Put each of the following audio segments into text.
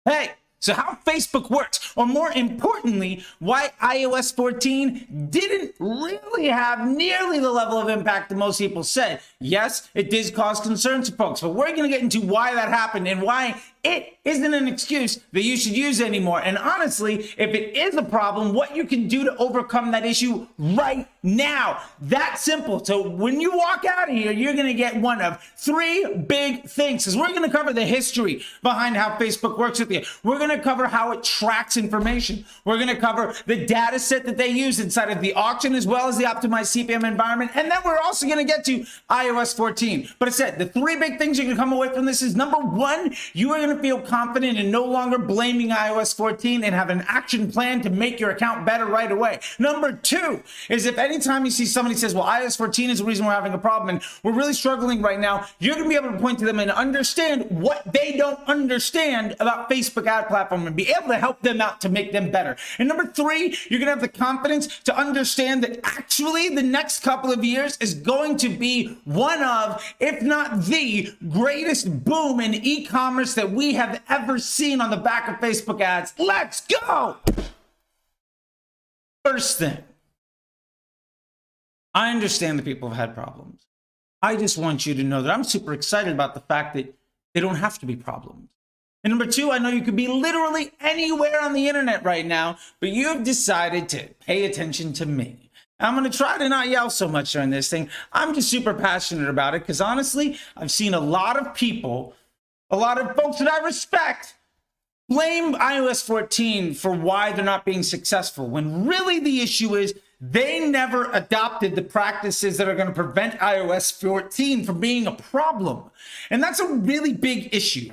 Hey, so how Facebook works, or more importantly, why iOS 14 didn't really have nearly the level of impact that most people said. Yes, it did cause concern to folks, but we're going to get into why that happened and why it isn't an excuse that you should use anymore. And honestly, if it is a problem, what you can do to overcome that issue right now. That simple. So when you walk out of here, you're going to get one of three big things, because we're going to cover the history behind how Facebook works with you. We're going to cover how it tracks information. We're going to cover the data set that they use inside of the auction, as well as the optimized CPM environment. And then we're also going to get to iOS 14. But I said the three big things you're going to come away from this is, number one, you are going to feel confident in no longer blaming iOS 14 and have an action plan to make your account better right away. Number two is, if anytime you see somebody says, well, iOS 14 is the reason we're having a problem and we're really struggling right now, you're going to be able to point to them and understand what they don't understand about Facebook ad platform and be able to help them out to make them better. And number three, you're going to have the confidence to understand that actually the next couple of years is going to be one of, if not the greatest boom in e-commerce that we have ever seen on the back of Facebook ads. Let's go! First thing, I understand that people have had problems. I just want you to know that I'm super excited about the fact that they don't have to be problems. And number two, I know you could be literally anywhere on the internet right now, but you have decided to pay attention to me. I'm going to try to not yell so much during this thing. I'm just super passionate about it because honestly, I've seen a lot of people, a lot of folks that I respect, blame iOS 14 for why they're not being successful, when really the issue is they never adopted the practices that are going to prevent iOS 14 from being a problem. And that's a really big issue.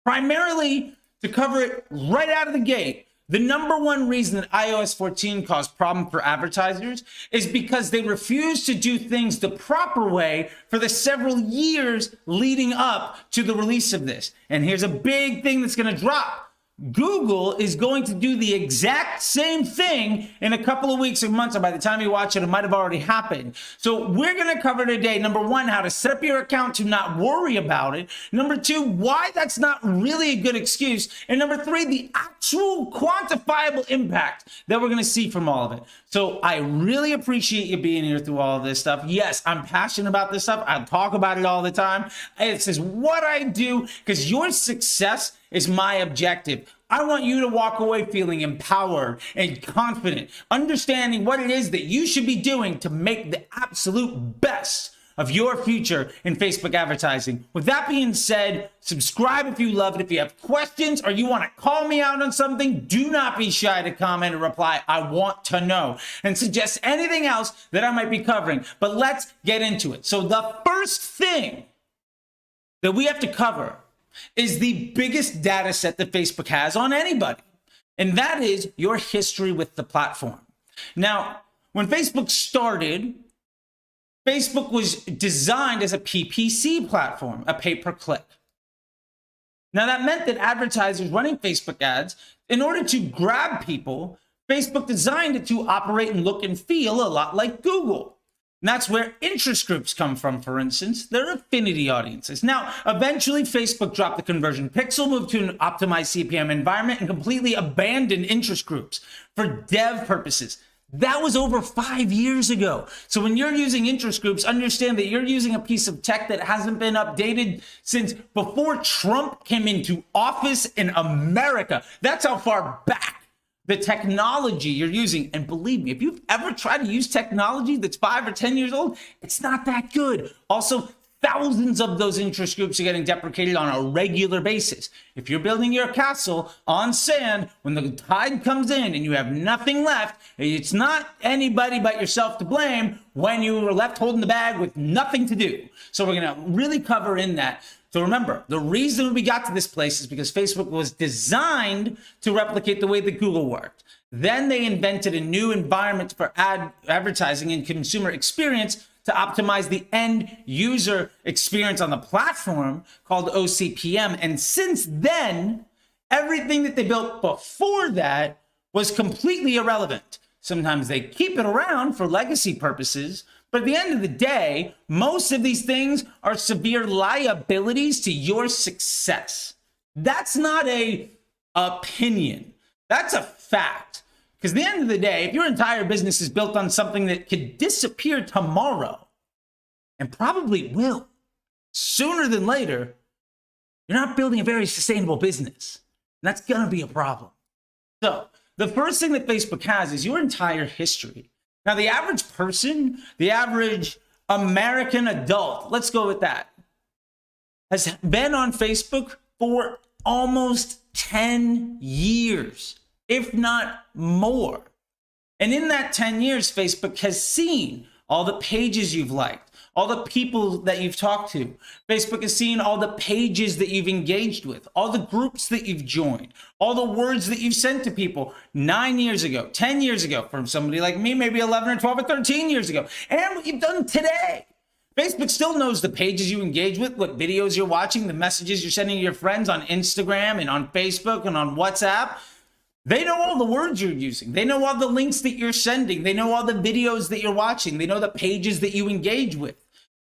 Primarily, to cover it right out of the gate, the number one reason that iOS 14 caused problem for advertisers is because they refused to do things the proper way for the several years leading up to the release of this. And here's a big thing that's going to drop. Google is going to do the exact same thing in a couple of weeks or months, or by the time you watch it, it might have already happened. So we're going to cover today, number one, how to set up your account to not worry about it. Number two, why that's not really a good excuse. And number three, the actual quantifiable impact that we're going to see from all of it. So I really appreciate you being here through all of this stuff. Yes, I'm passionate about this stuff. I talk about it all the time. This is what I do because your success is my objective. I want you to walk away feeling empowered and confident, understanding what it is that you should be doing to make the absolute best of your future in Facebook advertising. With that being said, subscribe if you love it. If you have questions or you want to call me out on something, do not be shy to comment or reply. I want to know, and suggest anything else that I might be covering. But let's get into it. So the first thing that we have to cover is the biggest data set that Facebook has on anybody, and that is your history with the platform. Now, when Facebook started, Facebook was designed as a PPC platform, a pay-per-click. Now, that meant that advertisers running Facebook ads, in order to grab people, Facebook designed it to operate and look and feel a lot like Google. And that's where interest groups come from, for instance. They're affinity audiences. Now, eventually, Facebook dropped the conversion pixel, moved to an optimized CPM environment, and completely abandoned interest groups for dev purposes. That was over 5 years ago. So when you're using interest groups, understand that you're using a piece of tech that hasn't been updated since before Trump came into office in America. That's how far back the technology you're using. And believe me, if you've ever tried to use technology that's 5 or 10 years old, it's not that good. Also, thousands of those interest groups are getting deprecated on a regular basis. If you're building your castle on sand, when the tide comes in and you have nothing left, it's not anybody but yourself to blame when you were left holding the bag with nothing to do. So we're going to really cover in that. So remember, the reason we got to this place is because Facebook was designed to replicate the way that Google worked. Then they invented a new environment for advertising and consumer experience to optimize the end user experience on the platform called OCPM. And since then, everything that they built before that was completely irrelevant. Sometimes they keep it around for legacy purposes, but at the end of the day, most of these things are severe liabilities to your success. That's not a opinion. That's a fact. Because at the end of the day, if your entire business is built on something that could disappear tomorrow, and probably will, sooner than later, you're not building a very sustainable business. And that's going to be a problem. So the first thing that Facebook has is your entire history. Now, the average person, the average American adult, let's go with that, has been on Facebook for almost 10 years, if not more. And in that 10 years, Facebook has seen all the pages you've liked, all the people that you've talked to. Facebook has seen all the pages that you've engaged with, all the groups that you've joined, all the words that you've sent to people 9 years ago, 10 years ago, from somebody like me, maybe 11 or 12 or 13 years ago, and what you've done today. Facebook still knows the pages you engage with, what videos you're watching, the messages you're sending to your friends on Instagram and on Facebook and on WhatsApp. They know all the words you're using. They know all the links that you're sending. They know all the videos that you're watching. They know the pages that you engage with.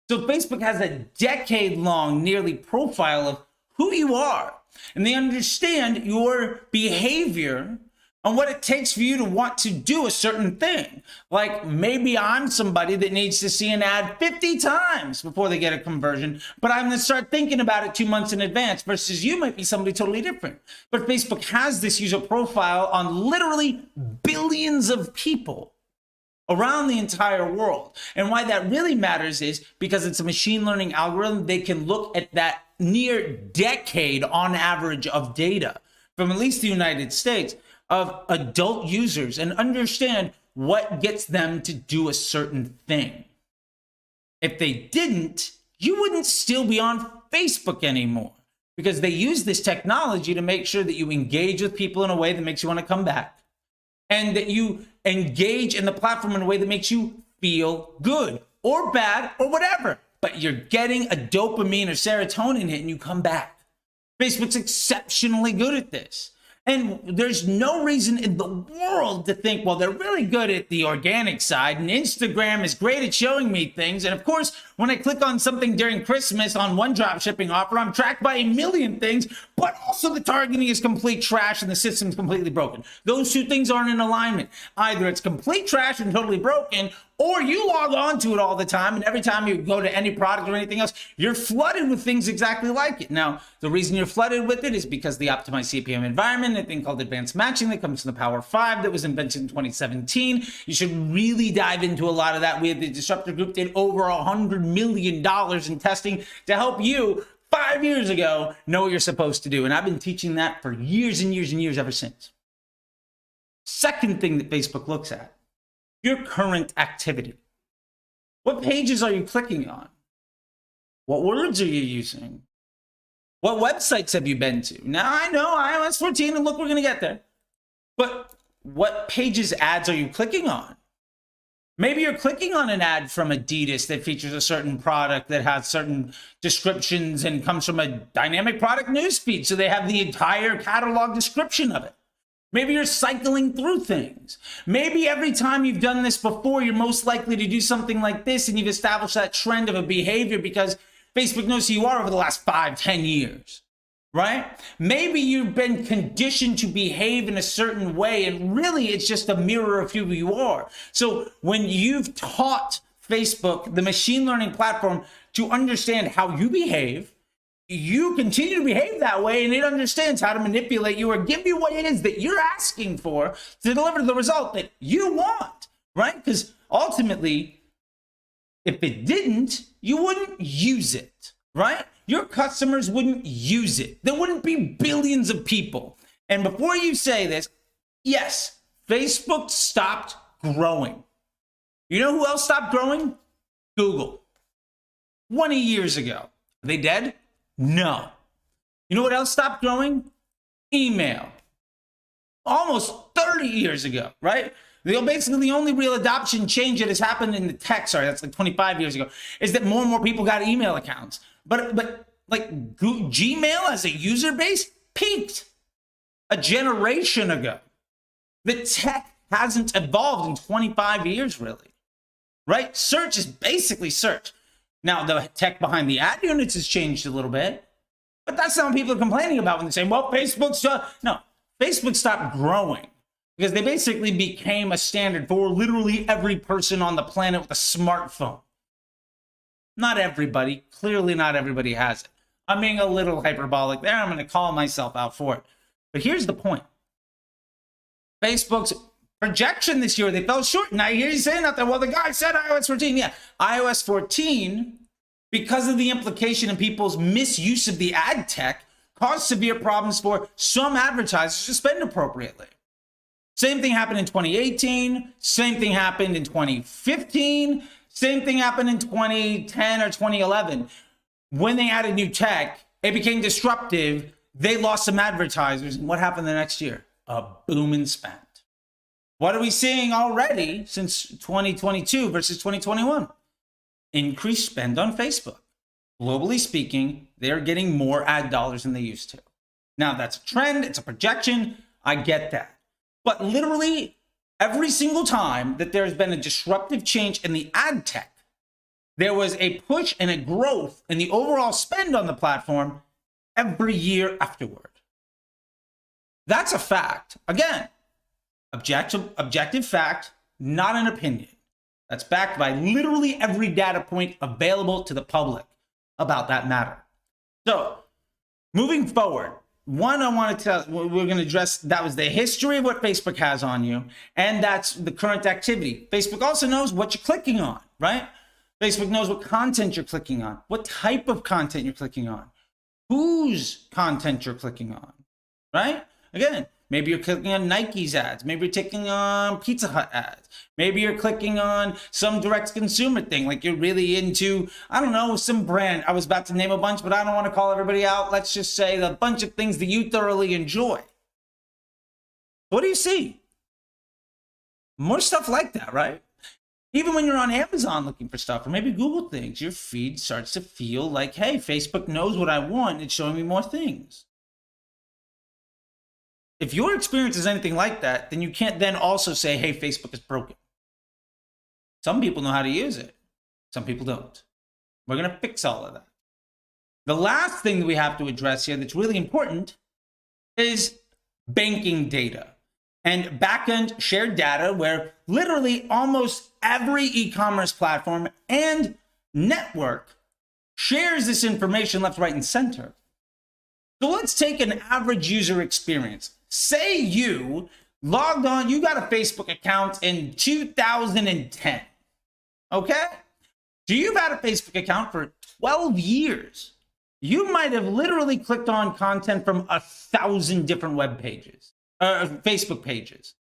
So Facebook has a decade-long, nearly profile of who you are. And they understand your behavior and what it takes for you to want to do a certain thing. Like maybe I'm somebody that needs to see an ad 50 times before they get a conversion, but I'm going to start thinking about it 2 months in advance, versus you might be somebody totally different. But Facebook has this user profile on literally billions of people around the entire world. And why that really matters is because it's a machine learning algorithm. They can look at that near decade on average of data from at least the United States of adult users and understand what gets them to do a certain thing. If they didn't, you wouldn't still be on Facebook anymore, because they use this technology to make sure that you engage with people in a way that makes you want to come back, and that you engage in the platform in a way that makes you feel good or bad or whatever, but you're getting a dopamine or serotonin hit and you come back. Facebook's exceptionally good at this. And there's no reason in the world to think, well, they're really good at the organic side, and Instagram is great at showing me things. And of course, when I click on something during Christmas on one drop shipping offer, I'm tracked by a million things, but also the targeting is complete trash and the system's completely broken. Those two things aren't in alignment. Either it's complete trash and totally broken, or you log on to it all the time, and every time you go to any product or anything else, you're flooded with things exactly like it. Now, the reason you're flooded with it is because the optimized CPM environment, a thing called advanced matching that comes from the Power 5 that was invented in 2017. You should really dive into a lot of that. We had the Disruptor Group did over $100 million in testing to help you 5 years ago know what you're supposed to do. And I've been teaching that for years and years and years ever since. Second thing that Facebook looks at, your current activity. What pages are you clicking on? What words are you using? What websites have you been to? Now, I know iOS 14, and look, we're going to get there. But what pages, ads are you clicking on? Maybe you're clicking on an ad from Adidas that features a certain product that has certain descriptions and comes from a dynamic product newsfeed, so they have the entire catalog description of it. Maybe you're cycling through things. Maybe every time you've done this before, you're most likely to do something like this, and you've established that trend of a behavior because Facebook knows who you are over the last 5-10 years, right? Maybe you've been conditioned to behave in a certain way, and really it's just a mirror of who you are. So when you've taught Facebook, the machine learning platform, to understand how you behave, you continue to behave that way, and it understands how to manipulate you or give you what it is that you're asking for to deliver the result that you want, right? Because ultimately, if it didn't, you wouldn't use it, right? Your customers wouldn't use it. There wouldn't be billions of people. And before you say this, yes, Facebook stopped growing. You know who else stopped growing? Google. 20 years ago. Are they dead? No. You know what else stopped growing? Email. Almost 30 years ago, right? Basically, the only real adoption change that has happened in the tech, that's like 25 years ago, is that more and more people got email accounts. But like Gmail as a user base peaked a generation ago. The tech hasn't evolved in 25 years, really, right? Search is basically search. Now, the tech behind the ad units has changed a little bit, But that's not what people are complaining about when they say, well, Facebook's, no, Facebook stopped growing because they basically became a standard for literally every person on the planet with a smartphone. Not everybody, clearly not everybody has it. I'm being a little hyperbolic there. I'm going to call myself out for it. But here's the point. Facebook's projection this year, they fell short. And I hear you saying that, well, the guy said iOS 14. Yeah, iOS 14, because of the implication in people's misuse of the ad tech, caused severe problems for some advertisers to spend appropriately. Same thing happened in 2018. Same thing happened in 2015. Same thing happened in 2010 or 2011. When they added new tech, it became disruptive. They lost some advertisers. And what happened the next year? A boom in spend. What are we seeing already since 2022 versus 2021? Increased spend on Facebook. Globally speaking, they're getting more ad dollars than they used to. Now, that's a trend. It's a projection. I get that. But literally every single time that there's been a disruptive change in the ad tech, there was a push and a growth in the overall spend on the platform every year afterward. That's a fact. Again, objective fact, not an opinion. That's backed by literally every data point available to the public about that matter. So, moving forward, one, I want to tell, we're going to address, that was the history of what Facebook has on you, and that's the current activity. Facebook also knows what you're clicking on, right? Facebook knows what content you're clicking on, what type of content you're clicking on, whose content you're clicking on, right? Again, maybe you're clicking on Nike's ads. Maybe you're clicking on Pizza Hut ads. Maybe you're clicking on some direct consumer thing, like you're really into, I don't know, some brand. I was about to name a bunch, but I don't want to call everybody out. Let's just say a bunch of things that you thoroughly enjoy. What do you see? More stuff like that, right? Even when you're on Amazon looking for stuff, or maybe Google things, your feed starts to feel like, hey, Facebook knows what I want. It's showing me more things. If your experience is anything like that, then you can't then also say, hey, Facebook is broken. Some people know how to use it. Some people don't. We're going to fix all of that. The last thing that we have to address here that's really important is banking data and backend shared data, where literally almost every e-commerce platform and network shares this information left, right, and center. So let's take an average user experience. Say you logged on, you got a Facebook account in 2010, okay? So you've had a Facebook account for 12 years. You might have literally clicked on content from 1,000 different web pages, Facebook pages.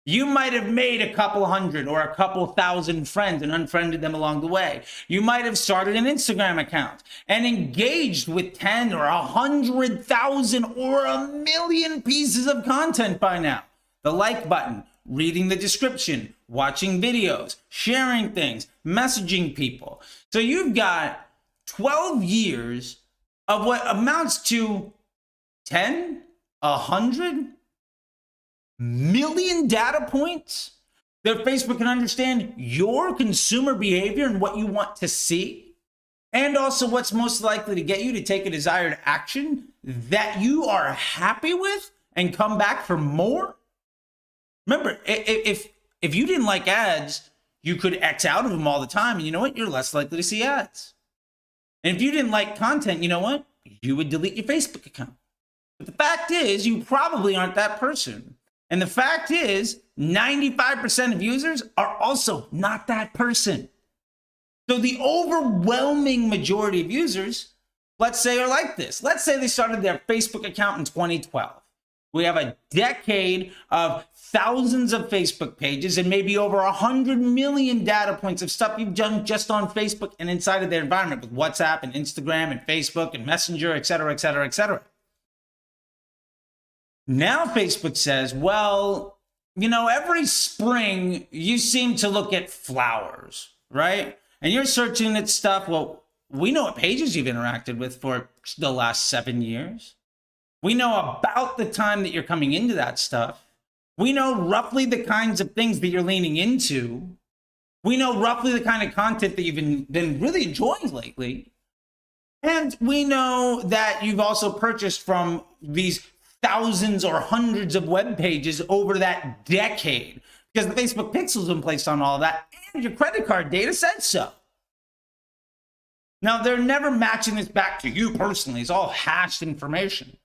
You might have made a couple hundred or a couple thousand friends and unfriended them along the way. You might have started an Instagram account and engaged with 10 or 100,000 or 1,000,000 pieces of content by now. The like button, reading the description, watching videos, sharing things, messaging people. So you've got 12 years of what amounts to 10, 100 million data points that Facebook can understand your consumer behavior and what you want to see, and also what's most likely to get you to take a desired action that you are happy with and come back for more. Remember, if you didn't like ads, you could X out of them all the time, and you know what? You're less likely to see ads. And if you didn't like content, you know what? You would delete your Facebook account. But the fact is, you probably aren't that person. And the fact is, 95% of users are also not that person. So the overwhelming majority of users, let's say, are like this. Let's say they started their Facebook account in 2012. We have a decade of thousands of Facebook pages and maybe over 100 million data points of stuff you've done just on Facebook and inside of their environment with WhatsApp and Instagram and Facebook and Messenger, et cetera, et cetera, et cetera. Now Facebook says, well, you know, every spring you seem to look at flowers, right? And you're searching at stuff. Well, we know what pages you've interacted with for the last 7 years. We know about the time that you're coming into that stuff. We know roughly the kinds of things that you're leaning into. We know roughly the kind of content that you've been really enjoying lately. And we know that you've also purchased from these thousands or hundreds of web pages over that decade, because the Facebook pixel's been placed on all of that, and your credit card data said so. Now, they're never matching this back to you personally. It's all hashed information.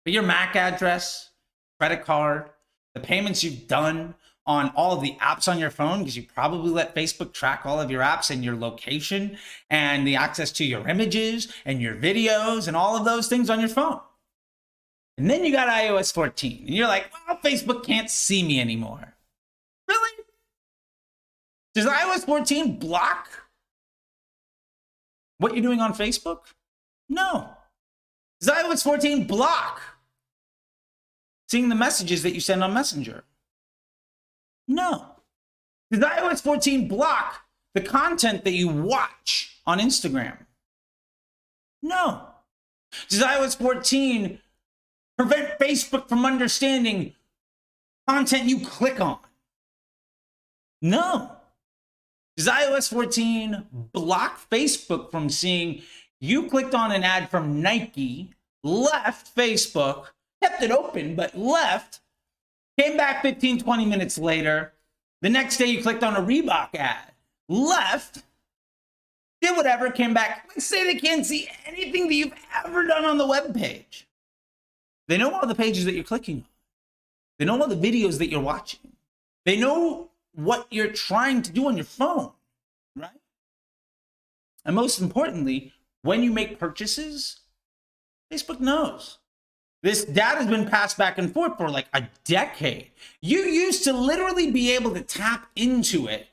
But your MAC address, credit card, the payments you've done on all of the apps on your phone, because you probably let Facebook track all of your apps and your location and the access to your images and your videos and all of those things on your phone. And then you got iOS 14, and you're like, well, Facebook can't see me anymore. Really? Does iOS 14 block what you're doing on Facebook? No. Does iOS 14 block seeing the messages that you send on Messenger? No. Does iOS 14 block the content that you watch on Instagram? No. Does iOS 14 prevent Facebook from understanding content you click on? No. Does iOS 14 block Facebook from seeing you clicked on an ad from Nike, left Facebook, kept it open, but left, came back 15, 20 minutes later, the next day you clicked on a Reebok ad, left, did whatever, came back, let's say they can't see anything that you've ever done on the web page. They know all the pages that you're clicking on. They know all the videos that you're watching. They know what you're trying to do on your phone, right? And most importantly, when you make purchases, Facebook knows. This data has been passed back and forth for like a decade. You used to literally be able to tap into it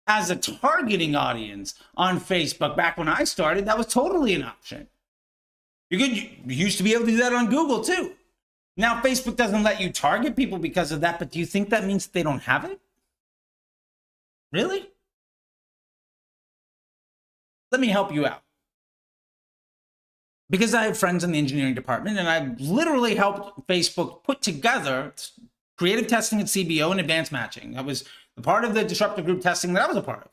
as a targeting audience on Facebook. Back when I started, that was totally an option. You used to be able to do that on Google too. Now, Facebook doesn't let you target people because of that, but do you think that means they don't have it? Really? Let me help you out. Because I have friends in the engineering department, and I've literally helped Facebook put together creative testing at CBO and advanced matching. That was the part of the disruptive group testing that I was a part of.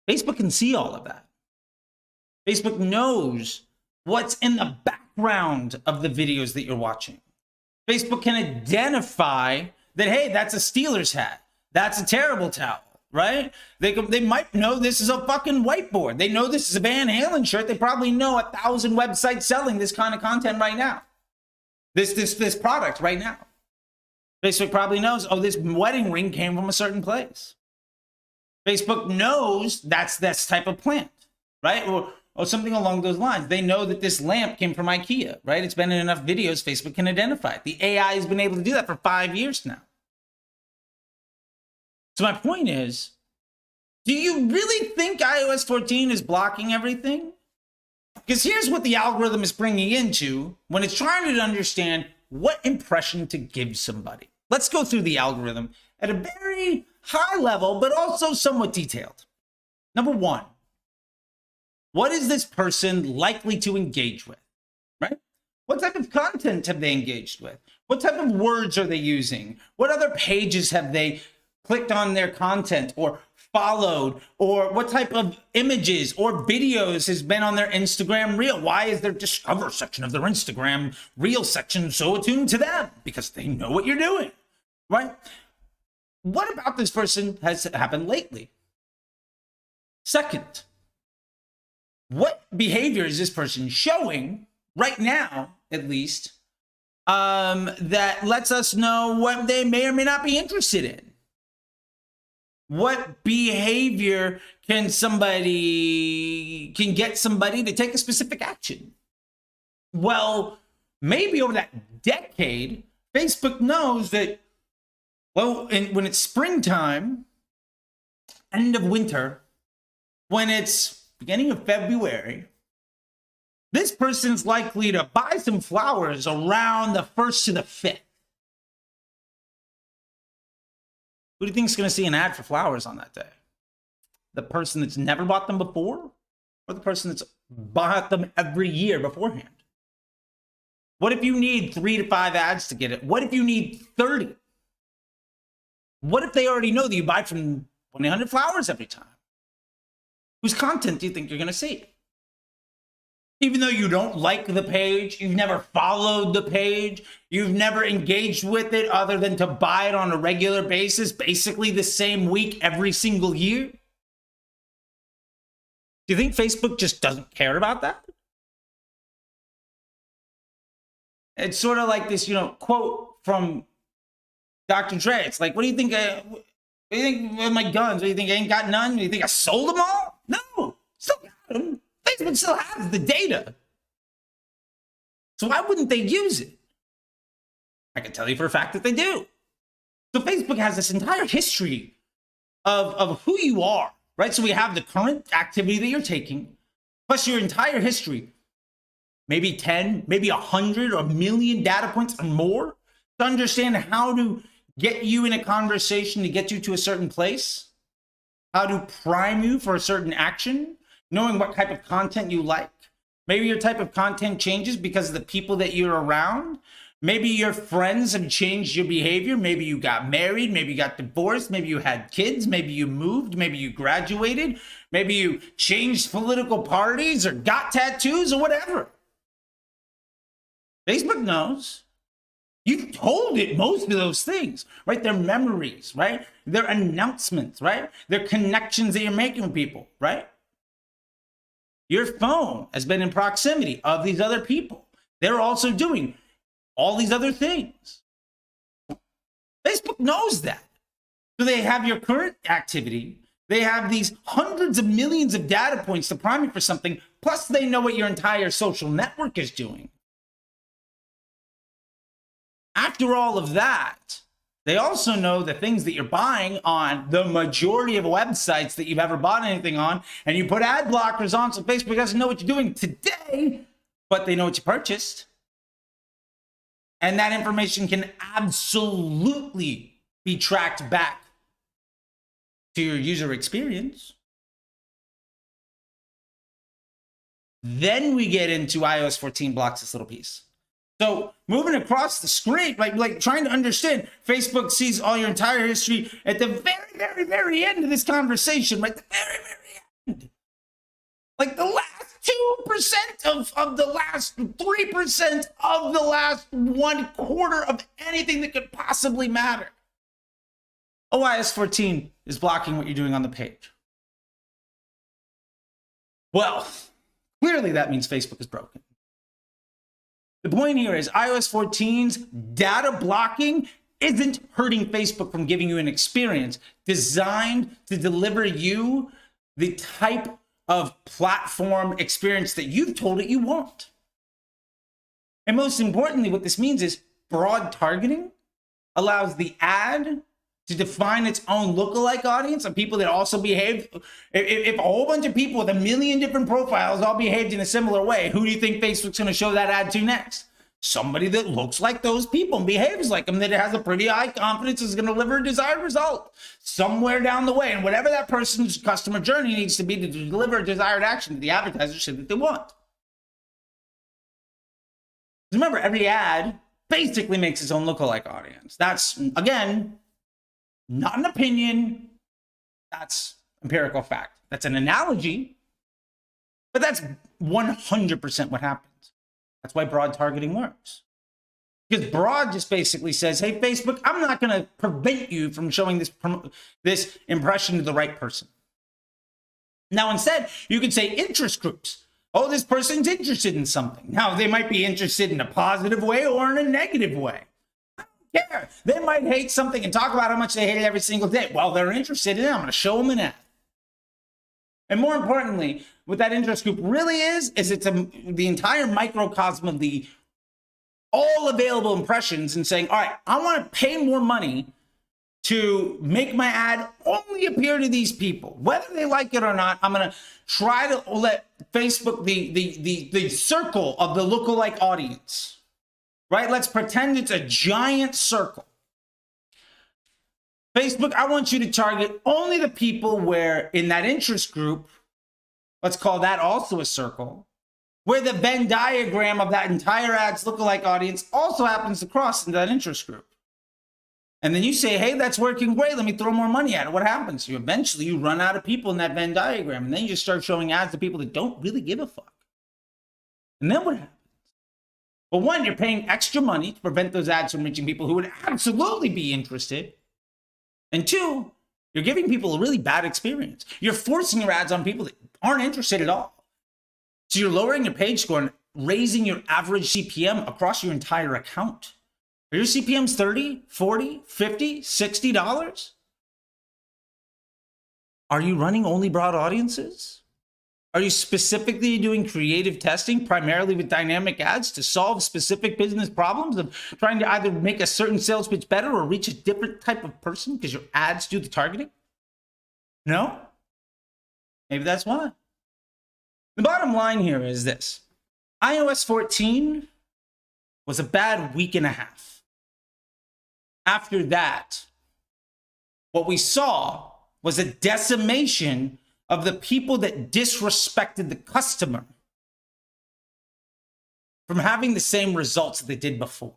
Facebook can see all of that. Facebook knows what's in the background of the videos that you're watching. Facebook can identify that, hey, that's a Steelers hat. That's a terrible towel, right? They might know this is a fucking whiteboard. They know this is a Van Halen shirt. They probably know 1,000 websites selling this kind of content right now. This product right now. Facebook probably knows, oh, this wedding ring came from a certain place. Facebook knows that's this type of plant, right? Or something along those lines. They know that this lamp came from IKEA, right? It's been in enough videos, Facebook can identify it. The AI has been able to do that for 5 years now. So my point is, do you really think iOS 14 is blocking everything? Because here's what the algorithm is bringing into when it's trying to understand what impression to give somebody. Let's go through the algorithm at a very high level, but also somewhat detailed. Number one, what is this person likely to engage with, right? What type of content have they engaged with? What type of words are they using? What other pages have they clicked on their content or followed? Or what type of images or videos has been on their Instagram reel? Why is their discover section of their Instagram reel section so attuned to them? Because they know what you're doing, right? What about this person has happened lately? Second, what behavior is this person showing right now, at least, that lets us know what they may or may not be interested in? What behavior can get somebody to take a specific action? Well, maybe over that decade, Facebook knows that, well, when it's springtime, end of winter, when it's beginning of February, this person's likely to buy some flowers around the 1st to the 5th. Who do you think is going to see an ad for flowers on that day? The person that's never bought them before, or the person that's bought them every year beforehand? What if you need 3 to 5 ads to get it? What if you need 30? What if they already know that you buy from 100 flowers every time? Whose content do you think you're going to see? Even though you don't like the page, you've never followed the page, you've never engaged with it other than to buy it on a regular basis, basically the same week every single year. Do you think Facebook just doesn't care about that? It's sort of like this, quote from Dr. Dre. It's like, what do you think? What do you think of my guns? What do you think? I ain't got none? Do you think I sold them all? No, still got them. Facebook still has the data. So why wouldn't they use it? I can tell you for a fact that they do. So Facebook has this entire history of who you are, right? So we have the current activity that you're taking, plus your entire history, maybe 10, maybe 100 or 1,000,000 data points or more to understand how to get you in a conversation to get you to a certain place, how to prime you for a certain action, knowing what type of content you like. Maybe your type of content changes because of the people that you're around. Maybe your friends have changed your behavior. Maybe you got married. Maybe you got divorced. Maybe you had kids. Maybe you moved. Maybe you graduated. Maybe you changed political parties or got tattoos or whatever. Facebook knows. You've told it most of those things, right? They're memories, right? They're announcements, right? They're connections that you're making with people, right? Your phone has been in proximity of these other people. They're also doing all these other things. Facebook knows that. So they have your current activity. They have these hundreds of millions of data points to prime you for something. Plus, they know what your entire social network is doing. After all of that, they also know the things that you're buying on the majority of websites that you've ever bought anything on, and you put ad blockers on, so Facebook doesn't know what you're doing today, but they know what you purchased. And that information can absolutely be tracked back to your user experience. Then we get into iOS 14 blocks this little piece. So moving across the screen, like trying to understand, Facebook sees all your entire history at the very, very, very end of this conversation, right? The very, very end. Like the last 2% of the last 3% of the last 1/4 of anything that could possibly matter. iOS 14 is blocking what you're doing on the page. Well, clearly that means Facebook is broken. The point here is iOS 14's data blocking isn't hurting Facebook from giving you an experience designed to deliver you the type of platform experience that you've told it you want. And most importantly, what this means is broad targeting allows the ad to define its own lookalike audience of people that also behave. If a whole bunch of people with 1,000,000 different profiles all behaved in a similar way, who do you think Facebook's going to show that ad to next? Somebody that looks like those people and behaves like them, that has a pretty high confidence is going to deliver a desired result somewhere down the way. And whatever that person's customer journey needs to be to deliver a desired action to the advertiser so that they want. Remember, every ad basically makes its own lookalike audience. That's, again, not an opinion. That's empirical fact. That's an analogy, but that's 100% what happens. That's why broad targeting works. Because broad just basically says, hey, Facebook, I'm not going to prevent you from showing this impression to the right person. Now, instead, you can say interest groups. Oh, this person's interested in something. Now, they might be interested in a positive way or in a negative way. Care. They might hate something and talk about how much they hate it every single day. Well, they're interested in it. I'm going to show them an ad. And more importantly, what that interest group really is it's the entire microcosm of the all available impressions and saying, all right, I want to pay more money to make my ad only appear to these people. Whether they like it or not, I'm going to try to let Facebook, the circle of the lookalike audience, right? Let's pretend it's a giant circle. Facebook, I want you to target only the people where in that interest group, let's call that also a circle, where the Venn diagram of that entire ad's lookalike audience also happens to cross into that interest group. And then you say, hey, that's working great. Let me throw more money at it. What happens? Eventually you run out of people in that Venn diagram. And then you just start showing ads to people that don't really give a fuck. And then what happens? Well, one, you're paying extra money to prevent those ads from reaching people who would absolutely be interested. And two, you're giving people a really bad experience. You're forcing your ads on people that aren't interested at all. So you're lowering your page score and raising your average CPM across your entire account. Are your CPMs $30, $40, $50, $60? Are you running only broad audiences? Are you specifically doing creative testing, primarily with dynamic ads, to solve specific business problems of trying to either make a certain sales pitch better or reach a different type of person because your ads do the targeting? No? Maybe that's why. The bottom line here is this. iOS 14 was a bad week and a half. After that, what we saw was a decimation of the people that disrespected the customer from having the same results that they did before.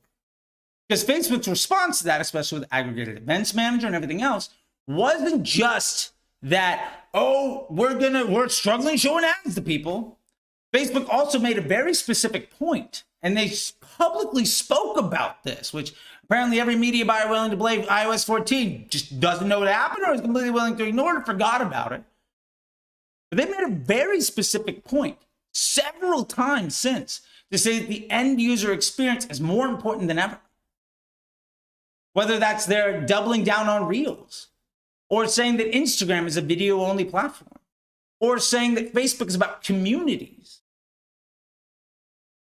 Because Facebook's response to that, especially with aggregated events manager and everything else, wasn't just that, oh, we're struggling showing ads to people. Facebook also made a very specific point, and they publicly spoke about this, which apparently every media buyer willing to blame iOS 14 just doesn't know what happened or is completely willing to ignore it, forgot about it. But they made a very specific point several times since to say that the end user experience is more important than ever. Whether that's their doubling down on Reels, or saying that Instagram is a video-only platform, or saying that Facebook is about communities.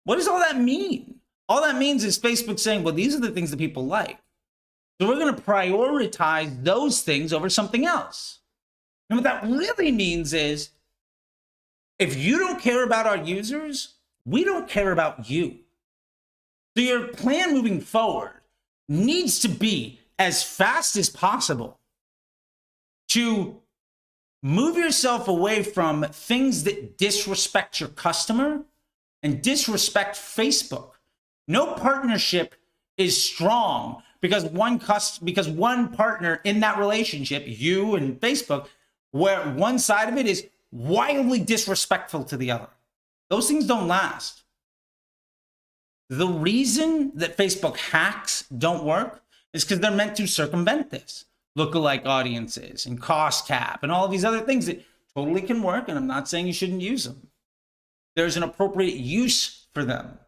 What does all that mean? All that means is Facebook saying, well, these are the things that people like. So we're going to prioritize those things over something else. And what that really means is, if you don't care about our users, we don't care about you. So your plan moving forward needs to be as fast as possible to move yourself away from things that disrespect your customer and disrespect Facebook. No partnership is strong because one partner in that relationship, you and Facebook, where one side of it is wildly disrespectful to the other. Those things don't last. The reason that Facebook hacks don't work is because they're meant to circumvent this. Lookalike audiences and cost cap and all these other things that totally can work, and I'm not saying you shouldn't use them. There's an appropriate use for them.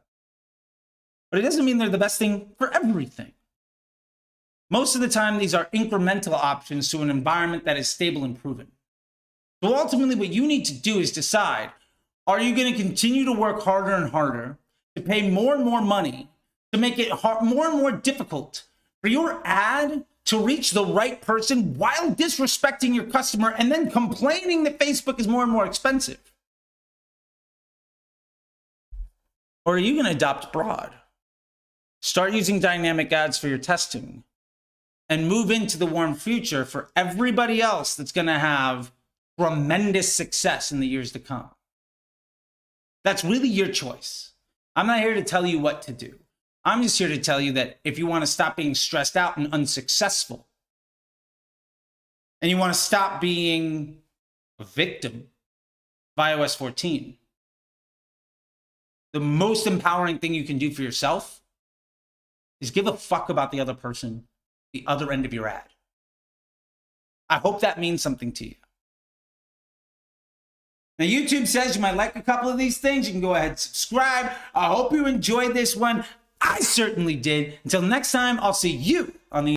But it doesn't mean they're the best thing for everything. Most of the time, these are incremental options to an environment that is stable and proven. So ultimately, what you need to do is decide, are you going to continue to work harder and harder to pay more and more money to make it more and more difficult for your ad to reach the right person while disrespecting your customer and then complaining that Facebook is more and more expensive? Or are you going to adopt broad? Start using dynamic ads for your testing and move into the warm future for everybody else that's going to have tremendous success in the years to come. That's really your choice. I'm not here to tell you what to do. I'm just here to tell you that if you want to stop being stressed out and unsuccessful, and you want to stop being a victim of iOS 14, the most empowering thing you can do for yourself is give a fuck about the other person, the other end of your ad. I hope that means something to you. Now, YouTube says you might like a couple of these things. You can go ahead and subscribe. I hope you enjoyed this one. I certainly did. Until next time, I'll see you on the